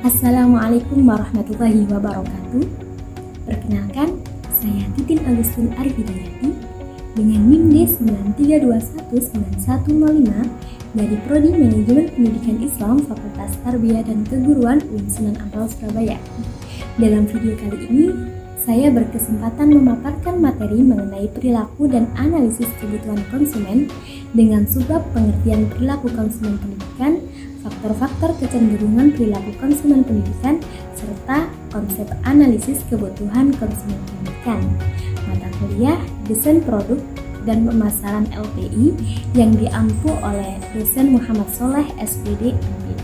Assalamualaikum warahmatullahi wabarakatuh. Perkenalkan, saya Titin Agustin Arifidayati dengan NIM D93219105 dari Prodi Manajemen Pendidikan Islam Fakultas Tarbiyah dan Keguruan UIN Sunan Ampel Surabaya. Dalam video kali ini, saya berkesempatan memaparkan materi mengenai perilaku dan analisis kebutuhan konsumen dengan subbab pengertian perilaku konsumen pendidikan, faktor-faktor kecenderungan perilaku konsumen pendidikan, serta konsep analisis kebutuhan konsumen pendidikan. Mata kuliah Desain Produk dan Pemasaran LPI yang diampu oleh dosen Muhammad Soleh SPD MPD.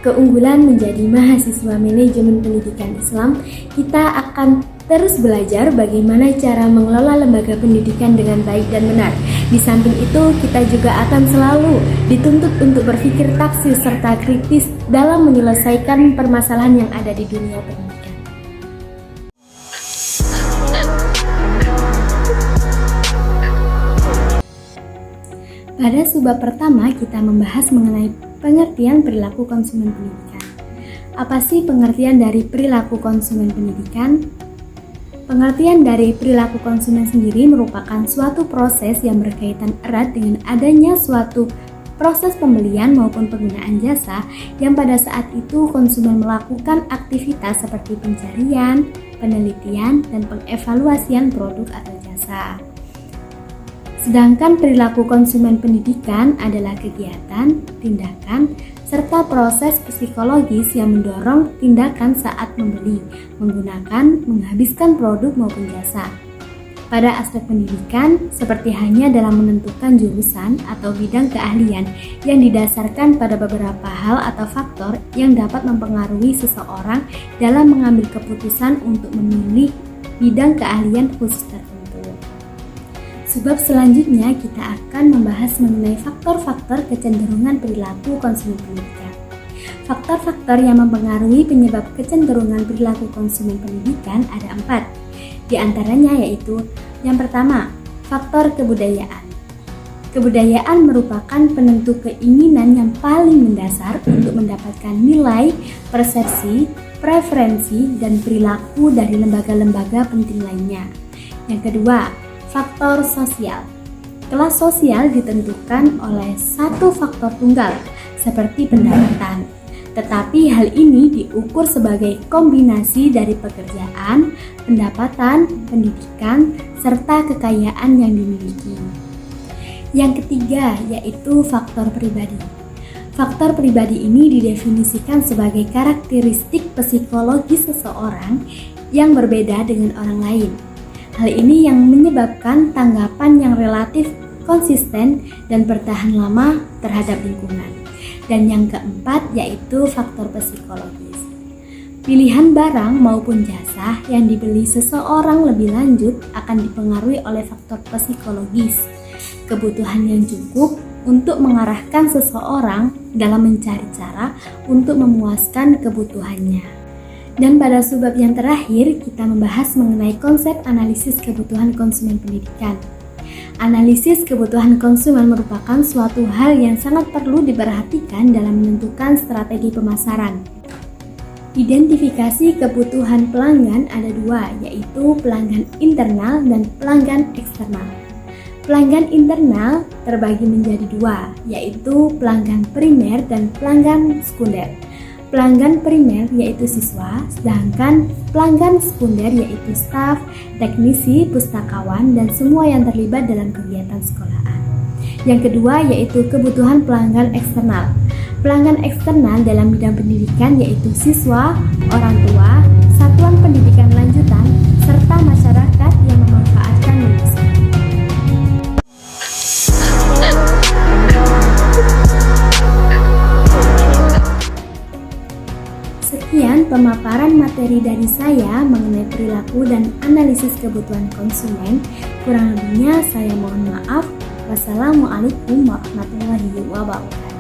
Keunggulan menjadi mahasiswa manajemen pendidikan Islam, kita akan terus belajar bagaimana cara mengelola lembaga pendidikan dengan baik dan benar. Di samping itu, kita juga akan selalu dituntut untuk berpikir taksis serta kritis dalam menyelesaikan permasalahan yang ada di dunia pendidikan. Pada subbab pertama, kita membahas mengenai pengertian perilaku konsumen pendidikan. Apa sih pengertian dari perilaku konsumen pendidikan? Pengertian dari perilaku konsumen sendiri merupakan suatu proses yang berkaitan erat dengan adanya suatu proses pembelian maupun penggunaan jasa yang pada saat itu konsumen melakukan aktivitas seperti pencarian, penelitian, dan pengevaluasian produk atau jasa. Sedangkan perilaku konsumen pendidikan adalah kegiatan, tindakan, serta proses psikologis yang mendorong tindakan saat membeli, menggunakan, menghabiskan produk maupun jasa. Pada aspek pendidikan, seperti hanya dalam menentukan jurusan atau bidang keahlian yang didasarkan pada beberapa hal atau faktor yang dapat mempengaruhi seseorang dalam mengambil keputusan untuk memilih bidang keahlian khusus tertentu. Sebab selanjutnya kita akan membahas mengenai faktor-faktor kecenderungan perilaku konsumen pendidikan. Faktor-faktor yang mempengaruhi penyebab kecenderungan perilaku konsumen pendidikan ada 4. Di antaranya yaitu yang pertama, faktor kebudayaan. Kebudayaan merupakan penentu keinginan yang paling mendasar untuk mendapatkan nilai, persepsi, preferensi, dan perilaku dari lembaga-lembaga penting lainnya. Yang kedua, faktor sosial. Kelas sosial ditentukan oleh satu faktor tunggal, seperti pendapatan. Tetapi hal ini diukur sebagai kombinasi dari pekerjaan, pendapatan, pendidikan, serta kekayaan yang dimiliki. Yang ketiga yaitu faktor pribadi. Faktor pribadi ini didefinisikan sebagai karakteristik psikologis seseorang yang berbeda dengan orang lain. Hal ini yang menyebabkan tanggapan yang relatif konsisten dan bertahan lama terhadap lingkungan. Dan yang keempat yaitu faktor psikologis. Pilihan barang maupun jasa yang dibeli seseorang lebih lanjut akan dipengaruhi oleh faktor psikologis. Kebutuhan yang cukup untuk mengarahkan seseorang dalam mencari cara untuk memuaskan kebutuhannya. Dan pada subbab yang terakhir, kita membahas mengenai konsep analisis kebutuhan konsumen pendidikan. Analisis kebutuhan konsumen merupakan suatu hal yang sangat perlu diperhatikan dalam menentukan strategi pemasaran. Identifikasi kebutuhan pelanggan ada 2, yaitu pelanggan internal dan pelanggan eksternal. Pelanggan internal terbagi menjadi 2, yaitu pelanggan primer dan pelanggan sekunder. Pelanggan primer yaitu siswa, sedangkan pelanggan sekunder yaitu staf, teknisi, pustakawan, dan semua yang terlibat dalam kegiatan sekolahan. Yang kedua yaitu kebutuhan pelanggan eksternal. Pelanggan eksternal dalam bidang pendidikan yaitu siswa, orang tua, satuan pendidikan lanjutan, serta masyarakat yang memanfaatkan lulusan. Sekian pemaparan materi dari saya mengenai perilaku dan analisis kebutuhan konsumen. Kurang lebihnya saya mohon maaf. Wassalamualaikum warahmatullahi wabarakatuh.